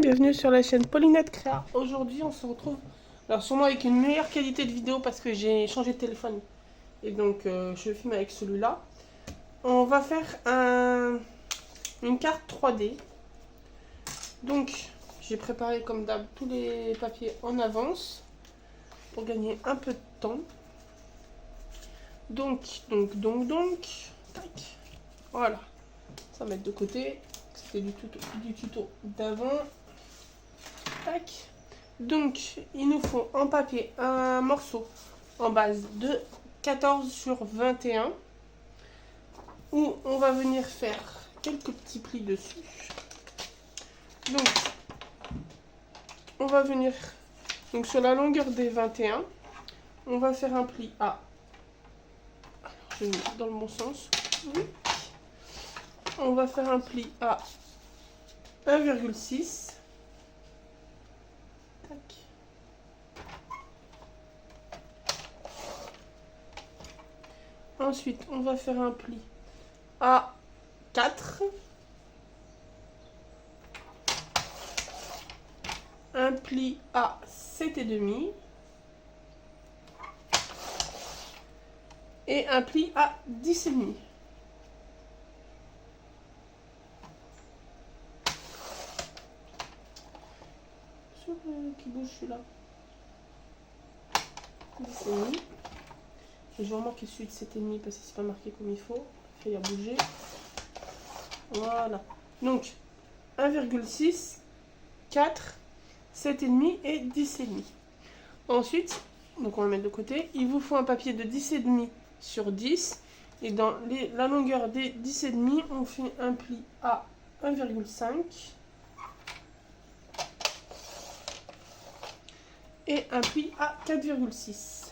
monde, bienvenue sur la chaîne Paulinette Créa. Aujourd'hui on se retrouve alors sûrement avec une meilleure qualité de vidéo parce que j'ai changé de téléphone. Et donc je filme avec celui-là. On va faire une carte 3D. Donc j'ai préparé comme d'hab tous les papiers en avance pour gagner un peu de temps. Donc, tac. Voilà, ça va mettre de côté. C'était du tuto d'avant. Tac. Donc, il nous faut en papier un morceau en base de 14 sur 21 où on va venir faire quelques petits plis dessus. Donc, on va venir donc sur la longueur des 21, on va faire un pli à, je vais mettre dans le bon sens. Oui. On va faire un pli à 1,6. Tac. Ensuite, on va faire un pli à 4. Un pli à 7,5. Et un pli à 10,5. Qui bouge celui-là. 10,5. Je vais remarquer celui de 7,5 parce que c'est pas marqué comme il faut. Il a bougé. Voilà. Donc 1,6, 4, 7,5 et 10,5. Ensuite, donc on va le mettre de côté. Il vous faut un papier de 10,5 sur 10. Et dans la longueur des 10,5, on fait un pli à 1,5. Et un pli à 4,6.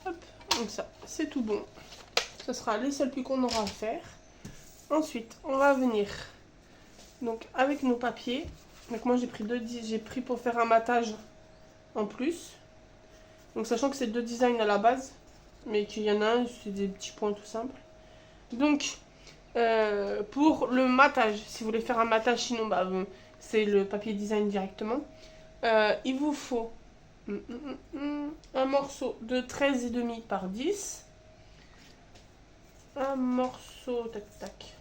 Hop, donc ça, c'est tout bon. Ce sera les seuls plis qu'on aura à faire. Ensuite, on va venir donc avec nos papiers. Donc moi j'ai pris pour faire un matage en plus. Donc sachant que c'est 2 designs à la base, mais qu'il y en a un, c'est des petits points tout simples. Donc pour le matage, si vous voulez faire un matage, sinon bah, c'est le papier design directement. Il vous faut un morceau de 13,5 par 10. Un morceau, tac tac.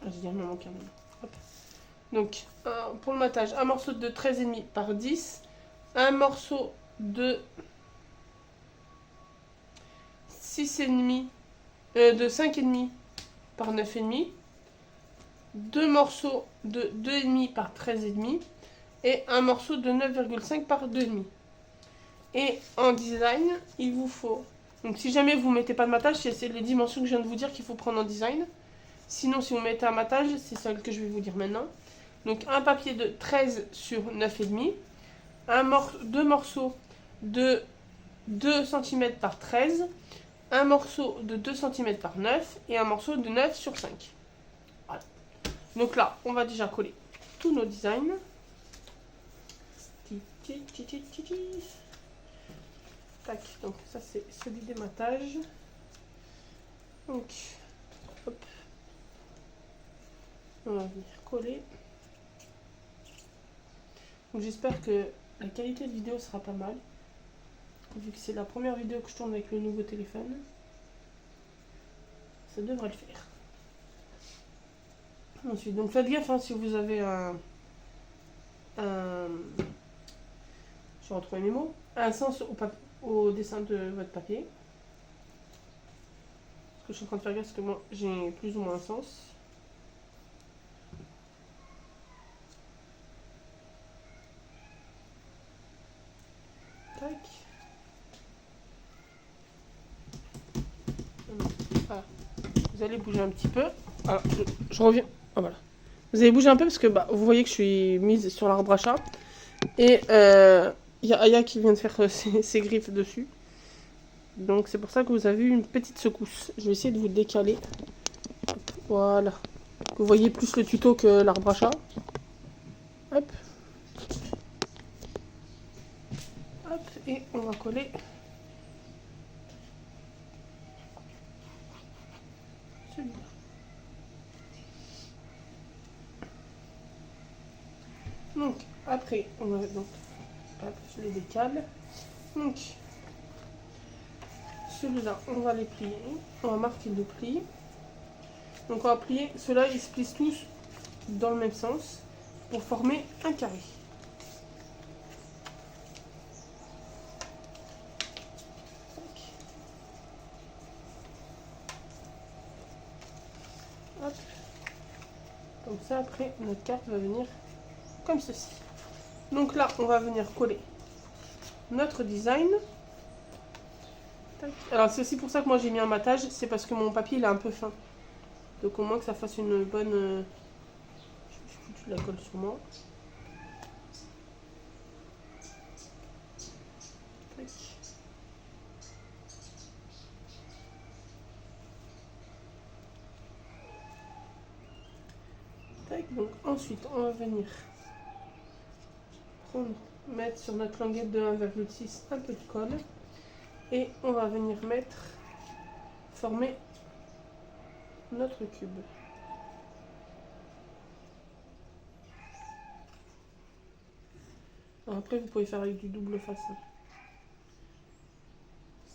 Ah, j'ai dit un moment carrément. Hop. Donc pour le matage, un morceau de 13,5 par 10. Un morceau de 6,5, de 5,5 par 9,5. Deux morceaux de 2,5 par 13,5 et un morceau de 9,5 par 2,5. Et en design, il vous faut, donc si jamais vous ne mettez pas de matage, c'est les dimensions que je viens de vous dire qu'il faut prendre en design. Sinon, si vous mettez un matage, c'est celle que je vais vous dire maintenant. Donc un papier de 13 sur 9,5, deux morceaux de 2 cm par 13, un morceau de 2 cm par 9 et un morceau de 9 sur 5. Voilà. Donc là, on va déjà coller tous nos designs. Tac, donc ça c'est celui des matages. Donc, hop. On va venir coller. Donc j'espère que la qualité de vidéo sera pas mal. Vu que c'est la première vidéo que je tourne avec le nouveau téléphone. Ça devrait le faire. Ensuite, donc faites gaffe hein, si vous avez je vais retrouver mes mots. Un sens au dessin de votre papier. Parce que je suis en train de faire gaffe parce que moi j'ai plus ou moins un sens. Tac. Voilà. Vous allez bouger un petit peu. Alors, je reviens. Oh, voilà. Vous allez bouger un peu parce que bah, vous voyez que je suis mise sur l'arbre à chat. Et il y a Aya qui vient de faire ses griffes dessus. Donc c'est pour ça que vous avez eu une petite secousse. Je vais essayer de vous décaler. Voilà. Vous voyez plus le tuto que l'arbre à chat. Hop. Hop. Et on va coller Donc après, on va donc, hop, je les décale. Donc celui-là, on va les plier. On va marquer le pli. Donc on va plier. Ceux-là, ils se plient tous dans le même sens pour former un carré. Hop. Comme ça, après, notre carte va venir comme ceci. Donc là, on va venir coller notre design. Tac. Alors c'est aussi pour ça que moi j'ai mis un matage, c'est parce que mon papier il est un peu fin. Donc au moins que ça fasse une bonne... Je foutu la colle sur moi. Tac. Tac. Donc ensuite on va venir mettre sur notre languette de 1,6 un peu de colle. Et on va venir former notre cube. Alors après vous pouvez faire avec du double face.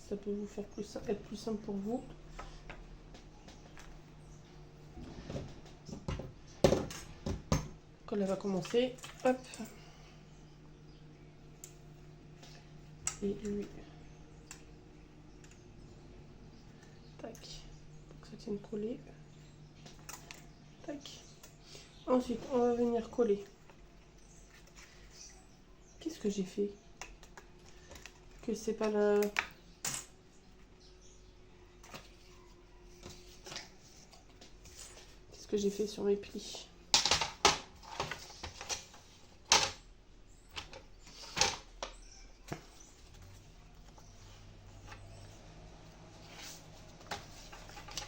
Ça peut vous faire être plus simple pour vous. Quand elle va commencer, hop. Et lui. Tac. Pour que ça tienne collé. Tac. Ensuite, on va venir coller. Qu'est-ce que j'ai fait? Que c'est pas la... Qu'est-ce que j'ai fait sur mes plis?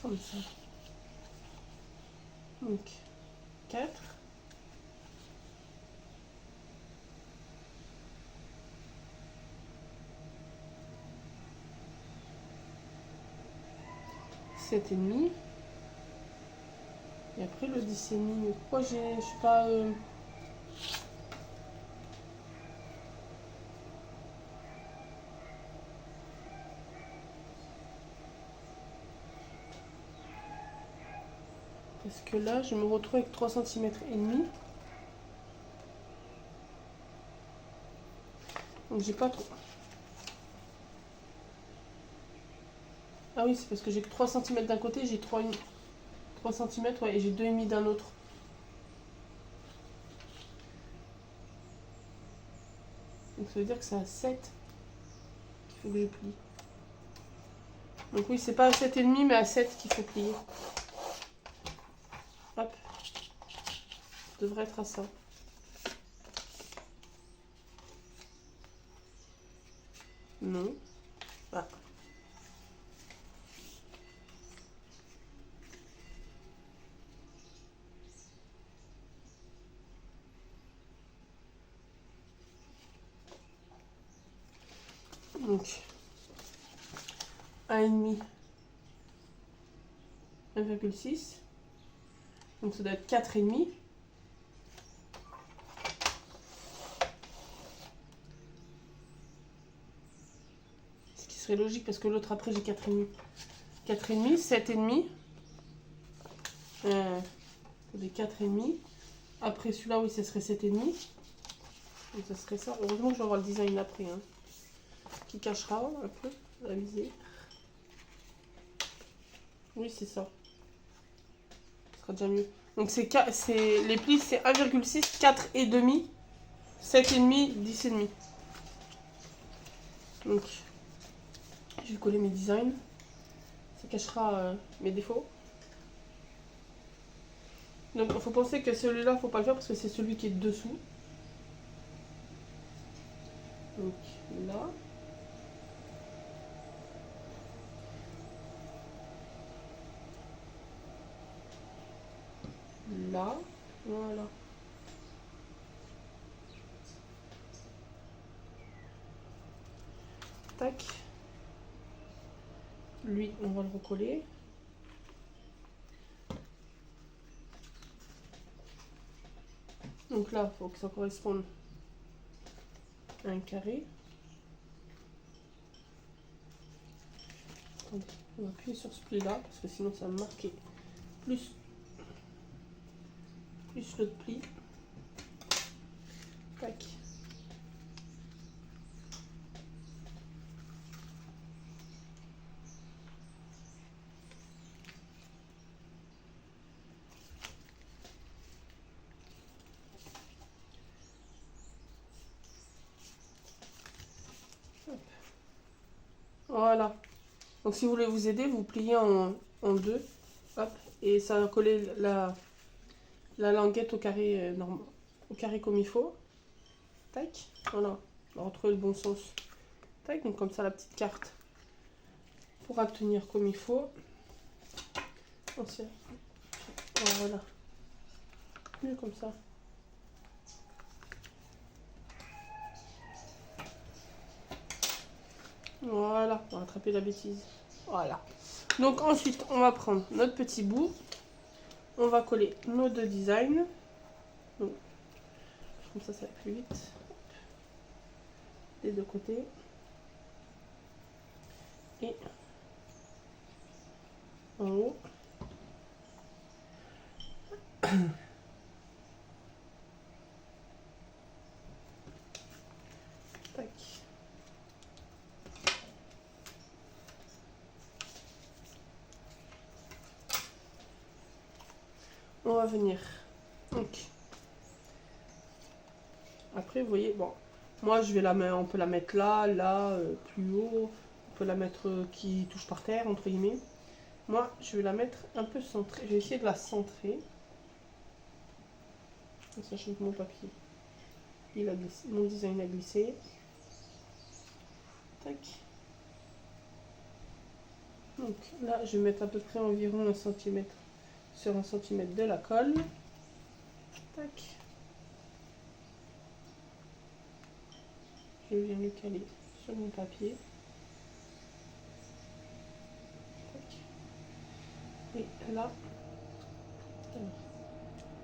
Comme ça. Donc, 4. Et demi. Et après le 10 et demi. Pourquoi je sais pas... Parce que là, je me retrouve avec 3 cm et demi. Donc j'ai pas trop. Ah oui, c'est parce que j'ai que 3 cm d'un côté, j'ai 3 cm, ouais, et j'ai 2,5 d'un autre. Donc ça veut dire que c'est à 7 qu'il faut que je plie. Donc oui, c'est pas à 7,5 mais à 7 qu'il faut plier. Hop. Ça devrait être à ça. Non. Ah. Donc 1,5, 1,6. Donc ça doit être 4,5. Ce qui serait logique parce que l'autre après j'ai 4,5. 4,5, 7,5. Des 4,5. Après celui-là, oui, ça serait 7,5. Donc ça serait ça. Heureusement que je vais avoir le design après. Hein, qui cachera un peu la visée. Oui, c'est ça. Ce sera déjà mieux. Donc les plis, c'est 1,6, 4,5, 7,5, 10,5. Donc, je vais coller mes designs. Ça cachera mes défauts. Donc, il faut penser que celui-là, il ne faut pas le faire parce que c'est celui qui est dessous. Donc, là. Là. Voilà. Tac. Lui, on va le recoller. Donc là, il faut que ça corresponde à un carré. Attendez, on va appuyer sur ce pli là, parce que sinon ça va marquer plus l'autre pli. Tac. Voilà. Donc si vous voulez vous aider, vous pliez en deux. Hop. Et ça va coller la languette au carré normal, au carré comme il faut. Tac. Voilà. On va retrouver le bon sens. Tac. Donc comme ça la petite carte pourra tenir comme il faut. Voilà. Mieux comme ça. Voilà, on va rattraper la bêtise. Voilà. Donc ensuite, on va prendre notre petit bout. On va coller nos deux designs. Donc, comme ça va plus vite. Des deux côtés. Et en haut. Tac. On va venir. Donc, après, vous voyez, bon, moi je vais la mettre, on peut la mettre là, plus haut. On peut la mettre qui touche par terre, entre guillemets. Moi, je vais la mettre un peu centrée. Je vais essayer de la centrer. Sachant que mon papier, il a glissé, mon design a glissé. Tac. Donc là, je vais mettre à peu près environ 1 cm sur 1 cm de la colle. Tac. Je viens le caler sur mon papier. Tac. Et là,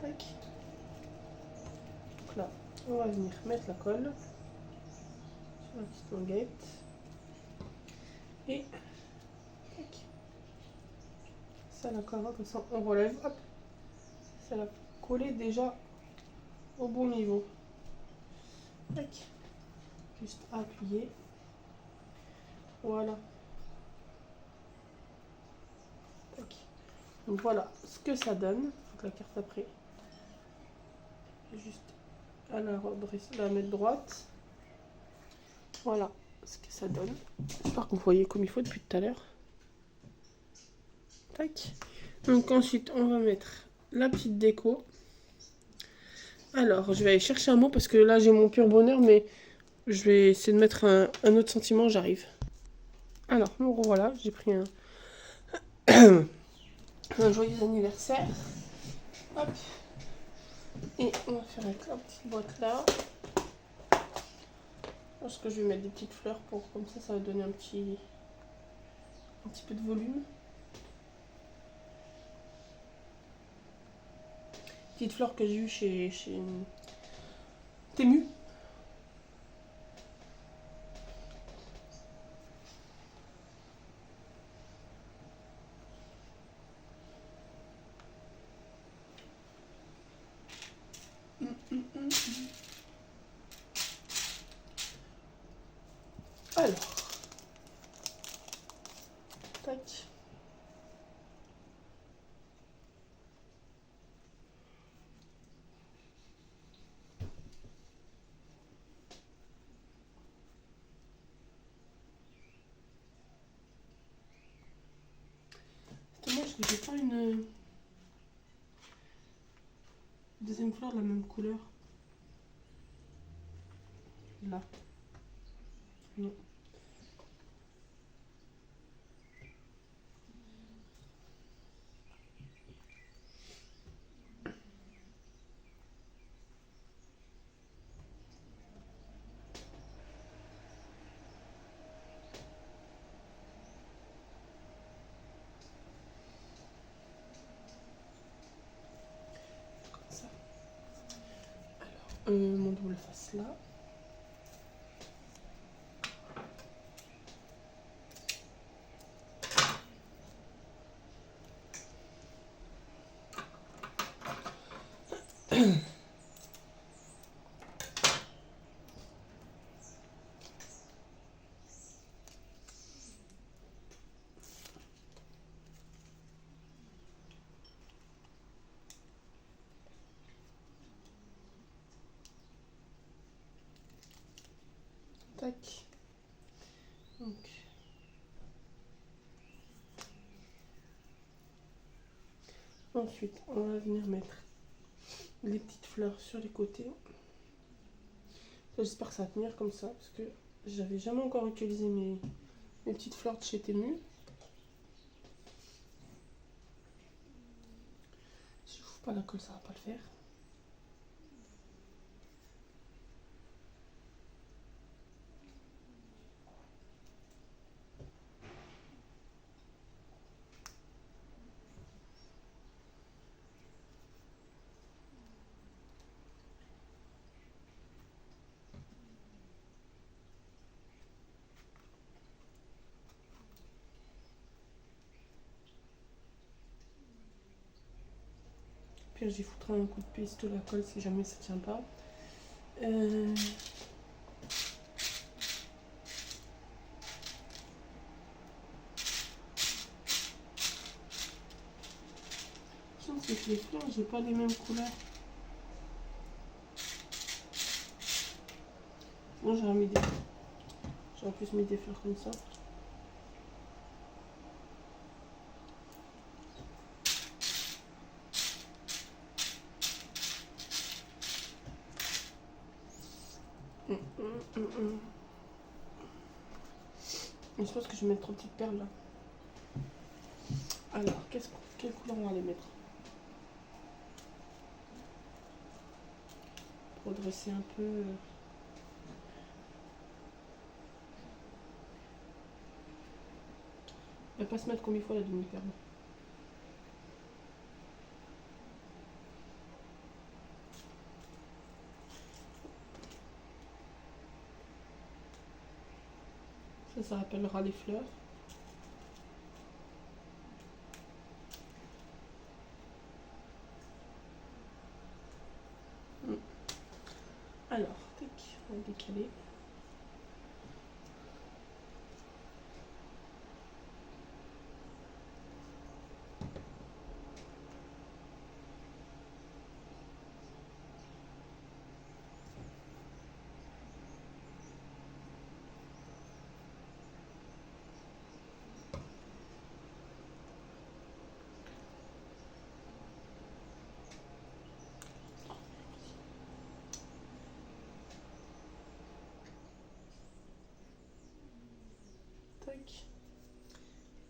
tac. Donc là, on va venir mettre la colle sur la petite languette. Et tac. Ça la colle, comme ça on relève, hop. Ça va coller déjà au bon niveau. Tac. Juste appuyer. Voilà. Tac. Donc voilà ce que ça donne. Donc la carte après, juste à la mettre droite. Voilà ce que ça donne. J'espère que vous voyez comme il faut depuis tout à l'heure. Tac. Donc ensuite on va mettre la petite déco. Alors je vais aller chercher un mot parce que là j'ai mon pur bonheur, mais je vais essayer de mettre un autre sentiment, j'arrive. Alors me revoilà, j'ai pris un joyeux anniversaire. Hop. Et on va faire avec la petite boîte là. Je pense que je vais mettre des petites fleurs pour comme ça va donner un petit peu de volume. Petite fleur que j'ai eue chez Temu. Alors, tac. C'est dommage que j'ai pas une deuxième fleur de la même couleur. Là. Non. mon double face là. Tac. Donc. Ensuite, on va venir mettre les petites fleurs sur les côtés. J'espère que ça va tenir comme ça parce que j'avais jamais encore utilisé mes petites fleurs de chez Temu. Si je ne fous pas la colle, ça va pas le faire. Puis j'y foutrai un coup de piste la colle si jamais ça tient pas. Je pense que les fleurs, j'ai pas les mêmes couleurs. Bon, j'aurais plus mis des fleurs comme ça. Mais je pense que je vais mettre 3 petites perles là. Alors, quelle couleur on va les mettre? Pour dresser un peu. Elle va pas se mettre combien de fois la demi-perle? Ça rappellera les fleurs. Alors, tac, on va décaler.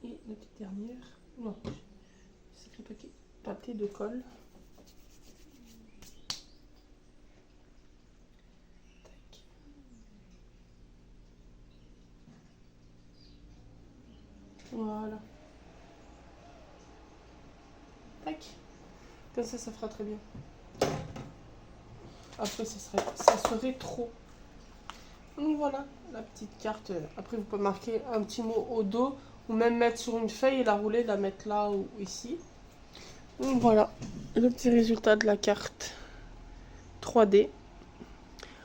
Et la petite dernière, non, c'est le paquet pâté de colle. Tac. Voilà. Tac. Comme ça fera très bien. Après, ça serait trop. Donc voilà, la petite carte. Après, vous pouvez marquer un petit mot au dos ou même mettre sur une feuille et la rouler, la mettre là ou ici. Donc voilà, le petit résultat de la carte 3D.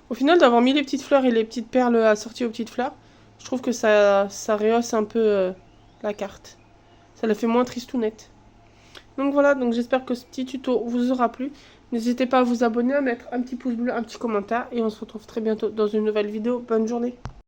Au final, d'avoir mis les petites fleurs et les petites perles assorties aux petites fleurs, je trouve que ça rehausse un peu la carte. Ça la fait moins tristounette. Donc voilà, donc j'espère que ce petit tuto vous aura plu. N'hésitez pas à vous abonner, à mettre un petit pouce bleu, un petit commentaire. Et on se retrouve très bientôt dans une nouvelle vidéo. Bonne journée.